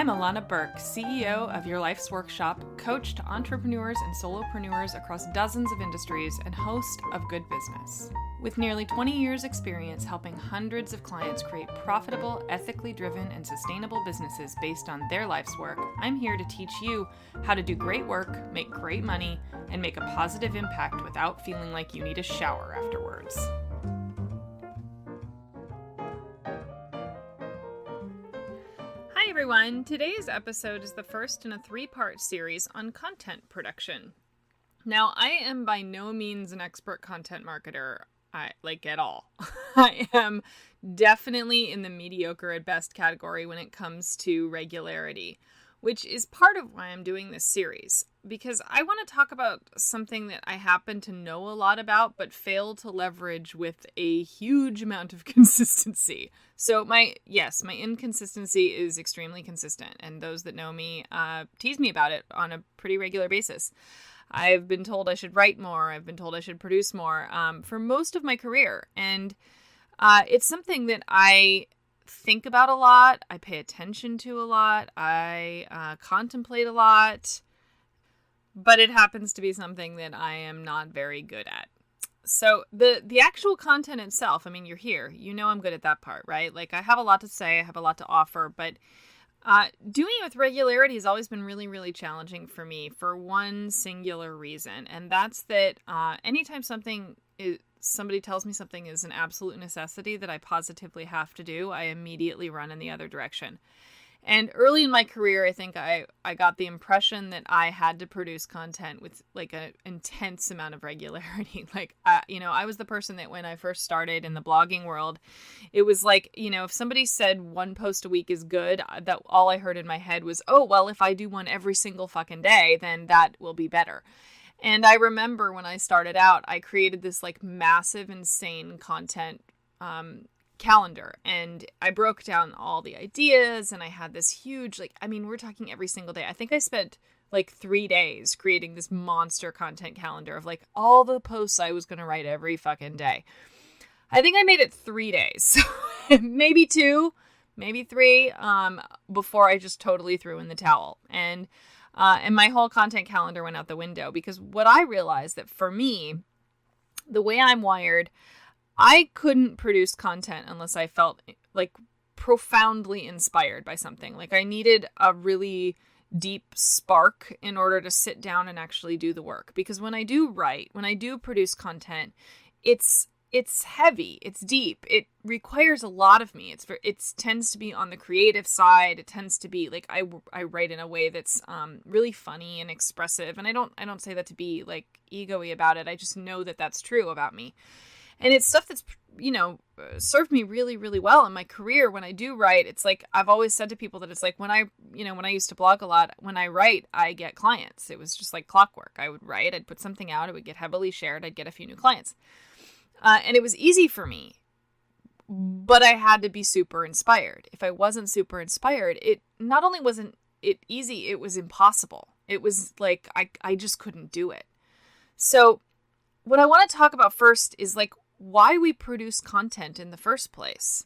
Illana Burk, CEO of Your Life's Workshop, coach to entrepreneurs and solopreneurs across dozens of industries, and host of Good Business. With nearly 20 years' experience helping hundreds of clients create profitable, ethically driven, and sustainable businesses based on their life's work, I'm here to teach you how to do great work, make great money, and make a positive impact without feeling like you need a shower afterwards. Hi everyone, today's episode is the first in a three-part series on content production. Now, I am by no means an expert content marketer, at all. I am definitely in the mediocre at best category when it comes to regularity, which is part of why I'm doing this series, because I want to talk about something that I happen to know a lot about, but fail to leverage with a huge amount of consistency. So my inconsistency is extremely consistent, and those that know me tease me about it on a pretty regular basis. I've been told I should write more. I've been told I should produce more for most of my career, and it's something that I think about a lot, I pay attention to a lot, I contemplate a lot, but it happens to be something that I am not very good at. So the actual content itself, I mean, you're here, you know I'm good at that part, right? Like, I have a lot to say, I have a lot to offer, but doing it with regularity has always been really, really challenging for me for one singular reason, and that's that anytime somebody tells me something is an absolute necessity that I positively have to do, I immediately run in the other direction. And early in my career, I think I got the impression that I had to produce content with like an intense amount of regularity. I was the person that when I first started in the blogging world, it was like, if somebody said one post a week is good, that all I heard in my head was, oh, well, if I do one every single fucking day, then that will be better. And I remember when I started out, I created this like massive, insane content calendar, and I broke down all the ideas, and I had this huge, we're talking every single day. I think I spent like 3 days creating this monster content calendar of like all the posts I was going to write every fucking day. I think I made it 3 days, maybe 2, maybe 3, before I just totally threw in the towel. And my whole content calendar went out the window, because what I realized that for me, the way I'm wired, I couldn't produce content unless I felt like profoundly inspired by something. Like, I needed a really deep spark in order to sit down and actually do the work. Because when I do write, when I do produce content, it's heavy, it's deep, it requires a lot of me. It tends to be on the creative side. It tends to be like I write in a way that's really funny and expressive. And I don't say that to be like ego-y about it. I just know that that's true about me. And it's stuff that's, served me really, really well in my career. When I do write, it's like, I've always said to people that it's like when I used to blog a lot, when I write, I get clients. It was just like clockwork. I would write, I'd put something out, it would get heavily shared, I'd get a few new clients. And it was easy for me, but I had to be super inspired. If I wasn't super inspired, it not only wasn't it easy, it was impossible. It was like, I just couldn't do it. So what I want to talk about first is like why we produce content in the first place,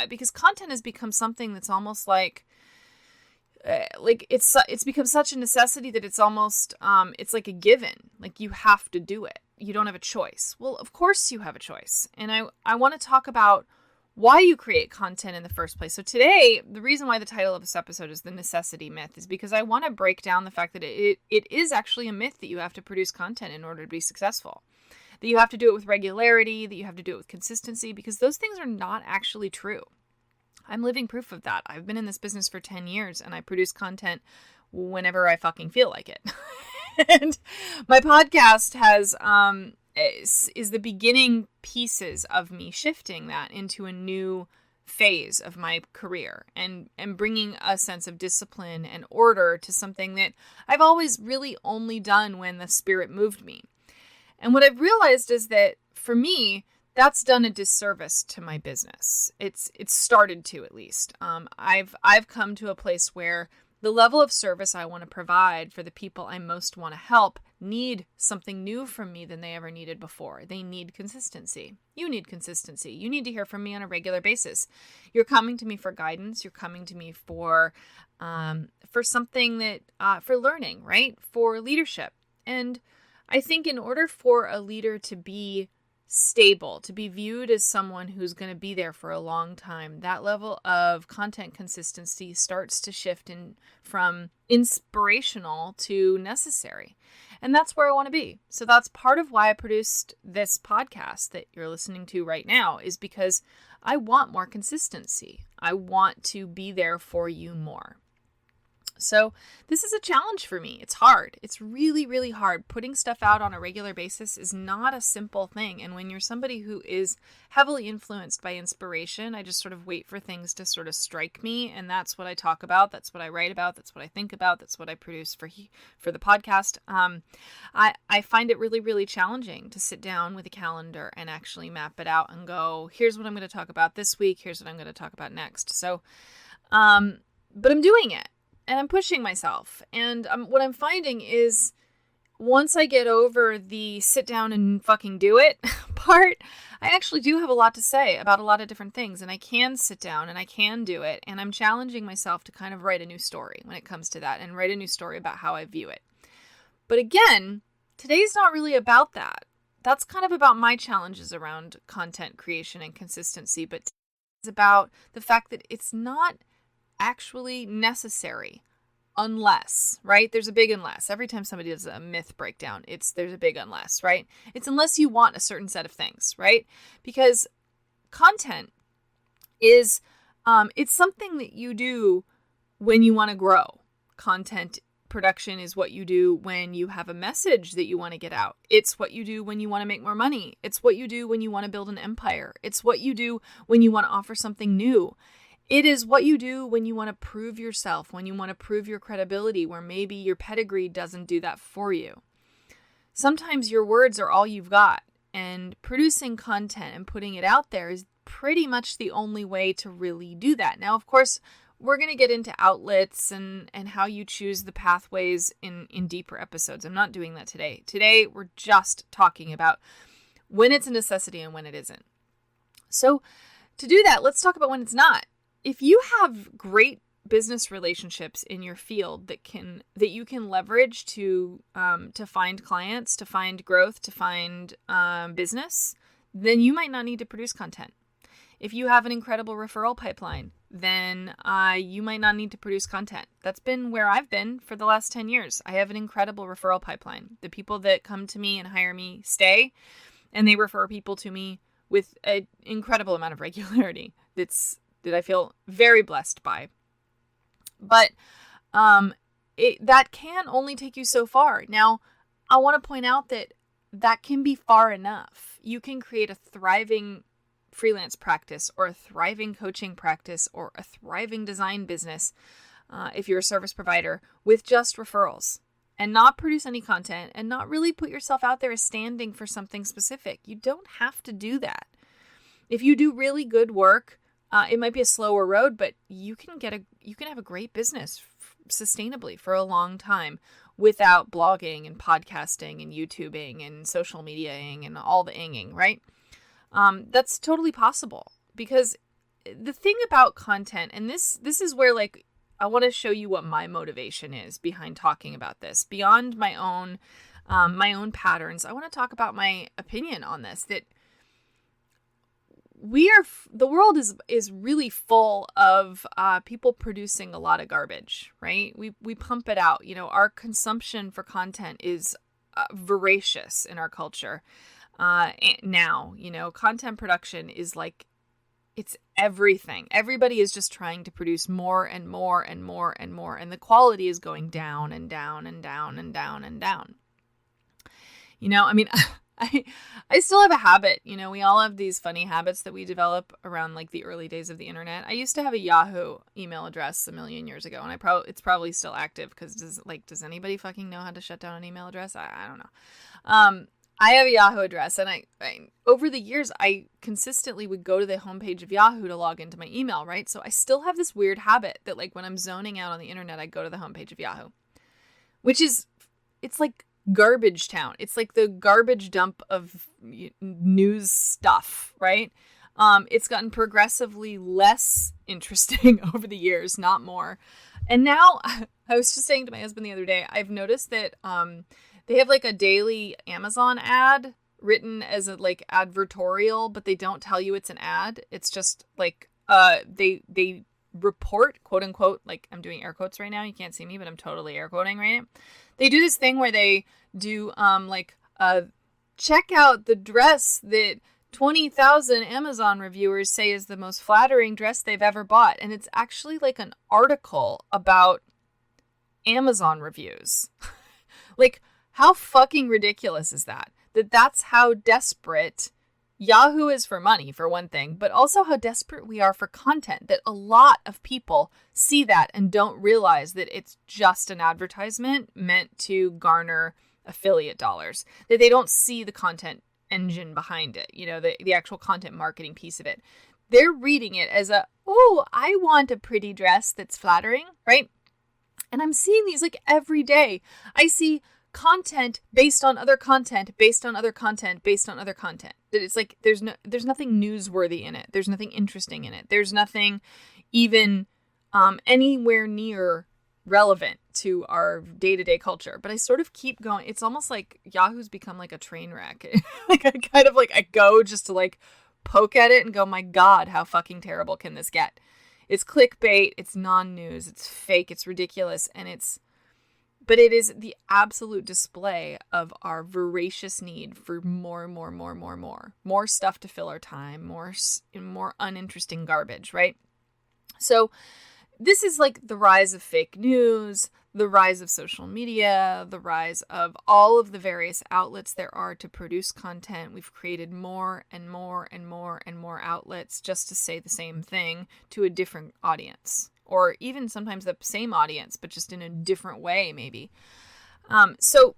because content has become something that's almost like it's become such a necessity that it's almost, it's like a given, like you have to do it. You don't have a choice. Well, of course you have a choice. And I want to talk about why you create content in the first place. So today, the reason why the title of this episode is The Necessity Myth is because I want to break down the fact that it is actually a myth that you have to produce content in order to be successful. That you have to do it with regularity, that you have to do it with consistency, because those things are not actually true. I'm living proof of that. I've been in this business for 10 years and I produce content whenever I fucking feel like it. And my podcast is the beginning pieces of me shifting that into a new phase of my career and bringing a sense of discipline and order to something that I've always really only done when the spirit moved me. And what I've realized is that for me, that's done a disservice to my business. It's started to, at least. I've come to a place where The level of service I want to provide for the people I most want to help need something new from me than they ever needed before. They need consistency. You need consistency. You need to hear from me on a regular basis. You're coming to me for guidance. You're coming to me for something that, for learning, right? For leadership. And I think in order for a leader to be stable, to be viewed as someone who's going to be there for a long time, that level of content consistency starts to shift from inspirational to necessary. And that's where I want to be. So that's part of why I produced this podcast that you're listening to right now, is because I want more consistency. I want to be there for you more. So this is a challenge for me. It's hard. It's really, really hard. Putting stuff out on a regular basis is not a simple thing. And when you're somebody who is heavily influenced by inspiration, I just sort of wait for things to sort of strike me. And that's what I talk about. That's what I write about. That's what I think about. That's what I produce for the podcast. I find it really, really challenging to sit down with a calendar and actually map it out and go, here's what I'm going to talk about this week. Here's what I'm going to talk about next. So, but I'm doing it. And I'm pushing myself. And what I'm finding is once I get over the sit down and fucking do it part, I actually do have a lot to say about a lot of different things. And I can sit down and I can do it. And I'm challenging myself to kind of write a new story when it comes to that, and write a new story about how I view it. But again, today's not really about that. That's kind of about my challenges around content creation and consistency. But it's about the fact that it's not actually necessary unless, right? There's a big unless. Every time somebody does a myth breakdown, there's a big unless, right? It's unless you want a certain set of things, right? Because content is, it's something that you do when you want to grow. Content production is what you do when you have a message that you want to get out. It's what you do when you want to make more money. It's what you do when you want to build an empire. It's what you do when you want to offer something new. It is what you do when you want to prove yourself, when you want to prove your credibility, where maybe your pedigree doesn't do that for you. Sometimes your words are all you've got, and producing content and putting it out there is pretty much the only way to really do that. Now, of course, we're going to get into outlets and how you choose the pathways in deeper episodes. I'm not doing that today. Today, we're just talking about when it's a necessity and when it isn't. So to do that, let's talk about when it's not. If you have great business relationships in your field that you can leverage to find clients, to find growth, to find business, then you might not need to produce content. If you have an incredible referral pipeline, then you might not need to produce content. That's been where I've been for the last 10 years. I have an incredible referral pipeline. The people that come to me and hire me stay, and they refer people to me with an incredible amount of regularity. That I feel very blessed by. But that can only take you so far. Now, I want to point out that can be far enough. You can create a thriving freelance practice, or a thriving coaching practice, or a thriving design business, if you're a service provider, with just referrals, and not produce any content, and not really put yourself out there as standing for something specific. You don't have to do that. If you do really good work, it might be a slower road, but you can have a great business sustainably for a long time without blogging and podcasting and YouTubing and social mediaing and all the inging, right? That's totally possible, because the thing about content, and this is where, like, I want to show you what my motivation is behind talking about this beyond my own patterns. I want to talk about my opinion on this, that the world is really full of people producing a lot of garbage, right? We pump it out. Our consumption for content is voracious in our culture now. Content production is like, it's everything. Everybody is just trying to produce more and more and more and more, and the quality is going down and down and down and down and down. I still have a habit. We all have these funny habits that we develop around, like, the early days of the internet. I used to have a Yahoo email address a million years ago, and it's probably still active, because does anybody fucking know how to shut down an email address? I don't know. I have a Yahoo address, and I over the years, I consistently would go to the homepage of Yahoo to log into my email, right? So I still have this weird habit that, like, when I'm zoning out on the internet, I go to the homepage of Yahoo, which is, it's like garbage town. It's like the garbage dump of news stuff, right? It's gotten progressively less interesting over the years, not more. And now, I was just saying to my husband the other day, I've noticed that they have like a daily Amazon ad written as a like advertorial, but they don't tell you it's an ad. It's just like they report, quote unquote, like I'm doing air quotes right now. You can't see me, but I'm totally air quoting right now. They do this thing where they do check out the dress that 20,000 Amazon reviewers say is the most flattering dress they've ever bought. And it's actually like an article about Amazon reviews. Like, how fucking ridiculous is that? That's how desperate Yahoo is for money, for one thing, but also how desperate we are for content, that a lot of people see that and don't realize that it's just an advertisement meant to garner affiliate dollars, that they don't see the content engine behind it, the actual content marketing piece of it. They're reading it as I want a pretty dress that's flattering, right? And I'm seeing these like every day. I see content based on other content, based on other content, based on other content. That it's like there's nothing newsworthy in it. There's nothing interesting in it. There's nothing even anywhere near relevant to our day-to-day culture. But I sort of keep going. It's almost like Yahoo's become like a train wreck. Like I go just to like poke at it and go, my God, how fucking terrible can this get? It's clickbait, it's non-news, it's fake, it's ridiculous, but it is the absolute display of our voracious need for more stuff to fill our time, more uninteresting garbage, right? So this is like the rise of fake news, the rise of social media, the rise of all of the various outlets there are to produce content. We've created more and more and more and more outlets just to say the same thing to a different audience, or even sometimes the same audience, but just in a different way, maybe. So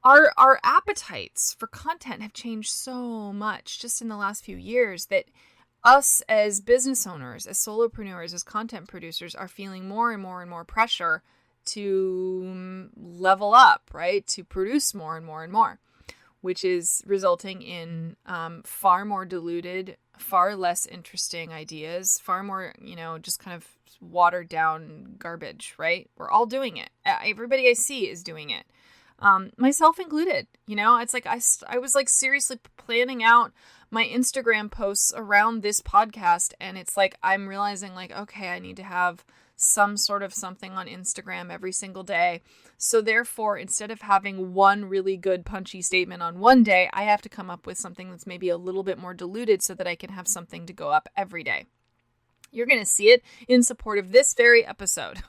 our appetites for content have changed so much just in the last few years that us as business owners, as solopreneurs, as content producers are feeling more and more and more pressure to level up, right? To produce more and more and more, which is resulting in far more diluted, far less interesting ideas, far more, just kind of watered down garbage, right? We're all doing it. Everybody I see is doing it. Myself included, it's like I was like seriously planning out my Instagram posts around this podcast. And it's like, I'm realizing like, okay, I need to have some sort of something on Instagram every single day. So therefore, instead of having one really good punchy statement on one day, I have to come up with something that's maybe a little bit more diluted so that I can have something to go up every day. You're going to see it in support of this very episode.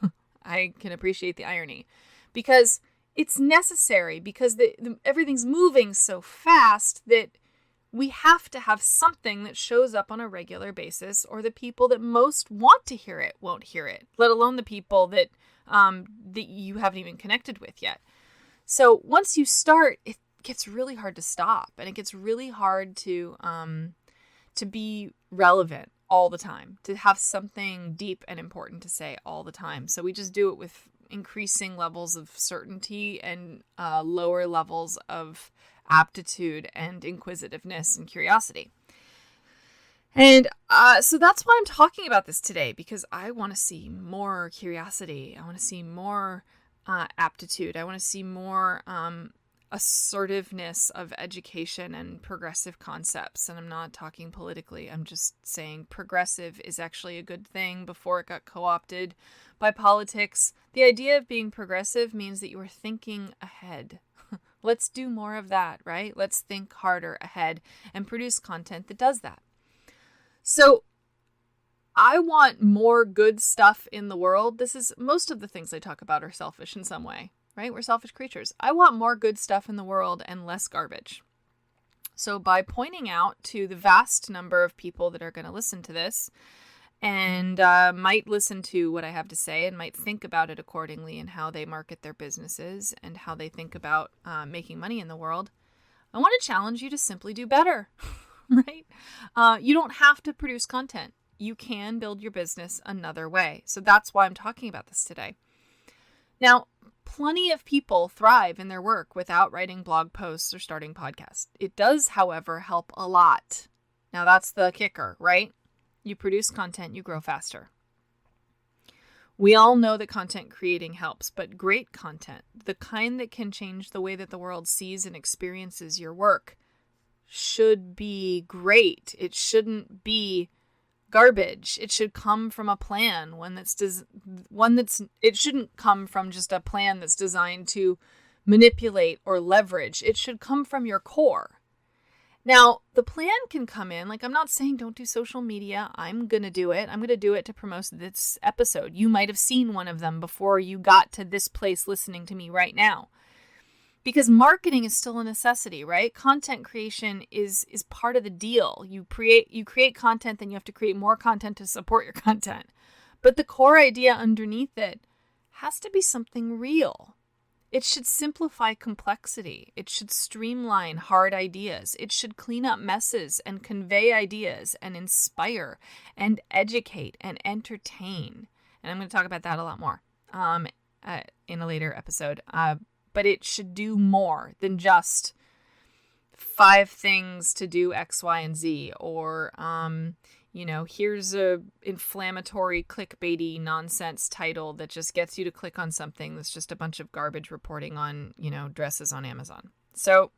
I can appreciate the irony because it's necessary, because everything's moving so fast that we have to have something that shows up on a regular basis, or the people that most want to hear it won't hear it, let alone the people that you haven't even connected with yet. So once you start, it gets really hard to stop, and it gets really hard to be relevant all the time, to have something deep and important to say all the time. So we just do it with increasing levels of certainty and lower levels of aptitude and inquisitiveness and curiosity. And so that's why I'm talking about this today, because I want to see more curiosity. I want to see more aptitude. I want to see more assertiveness of education and progressive concepts. And I'm not talking politically. I'm just saying progressive is actually a good thing before it got co-opted by politics. The idea of being progressive means that you are thinking ahead. Let's do more of that, right? Let's think harder ahead and produce content that does that. So I want more good stuff in the world. Most of the things I talk about are selfish in some way, right? We're selfish creatures. I want more good stuff in the world and less garbage. So by pointing out to the vast number of people that are going to listen to this and might listen to what I have to say and might think about it accordingly in how they market their businesses and how they think about making money in the world, I want to challenge you to simply do better, right? You don't have to produce content. You can build your business another way. So that's why I'm talking about this today. Now, plenty of people thrive in their work without writing blog posts or starting podcasts. It does, however, help a lot. Now, that's the kicker, right? You produce content, you grow faster. We all know that content creating helps, but great content, the kind that can change the way that the world sees and experiences your work, should be great. It shouldn't be garbage. It should come from a plan, it shouldn't come from just a plan that's designed to manipulate or leverage. It should come from your core. Now, the plan can come in, like I'm not saying don't do social media. I'm going to do it. I'm going to do it to promote this episode. You might have seen one of them before you got to this place listening to me right now. Because marketing is still a necessity, right? Content creation is part of the deal. You create content, then you have to create more content to support your content. But the core idea underneath it has to be something real. It should simplify complexity. It should streamline hard ideas. It should clean up messes and convey ideas and inspire and educate and entertain. And I'm going to talk about that a lot more in a later episode. But it should do more than just 5 things to do X, Y, and Z, or, here's a inflammatory clickbaity nonsense title that just gets you to click on something that's just a bunch of garbage reporting on, dresses on Amazon. So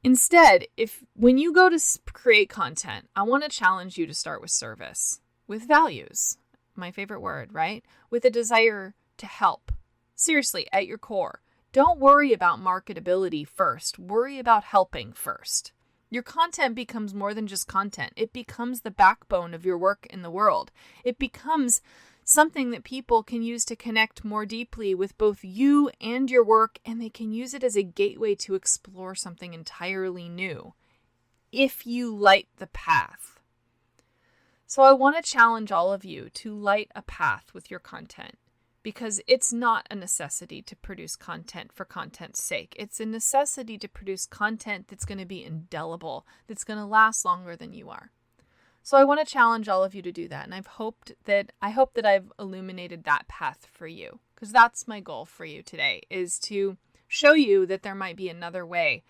instead, when you go to create content, I want to challenge you to start with service, with values, my favorite word, right? With a desire to help. Seriously, at your core. Don't worry about marketability first. Worry about helping first. Your content becomes more than just content. It becomes the backbone of your work in the world. It becomes something that people can use to connect more deeply with both you and your work, and they can use it as a gateway to explore something entirely new, if you light the path. So I want to challenge all of you to light a path with your content. Because it's not a necessity to produce content for content's sake. It's a necessity to produce content that's going to be indelible, that's going to last longer than you are. So I want to challenge all of you to do that. And I hope that I've illuminated that path for you. Because that's my goal for you today, is to show you that there might be another way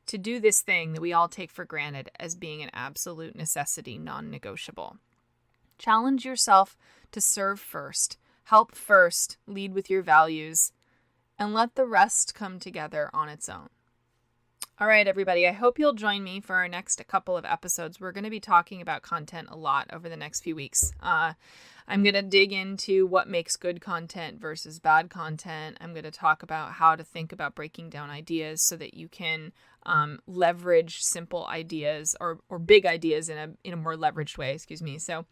to do this thing that we all take for granted as being an absolute necessity, non-negotiable. Challenge yourself to serve first. Help first, lead with your values, and let the rest come together on its own. All right, everybody, I hope you'll join me for our next couple of episodes. We're going to be talking about content a lot over the next few weeks. I'm going to dig into what makes good content versus bad content. I'm going to talk about how to think about breaking down ideas so that you can leverage simple ideas or big ideas in a more leveraged way, so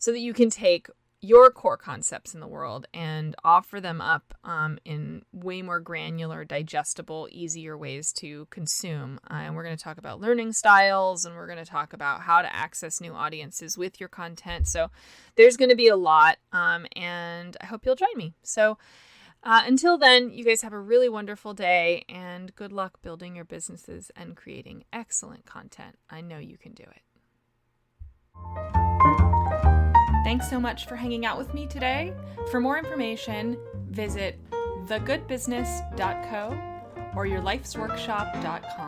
that you can take your core concepts in the world and offer them up in way more granular, digestible, easier ways to consume. And we're going to talk about learning styles, and we're going to talk about how to access new audiences with your content. So there's going to be a lot, and I hope you'll join me. So until then, you guys have a really wonderful day, and good luck building your businesses and creating excellent content. I know you can do it. Thanks so much for hanging out with me today. For more information, visit thegoodbusiness.co or yourlifesworkshop.com.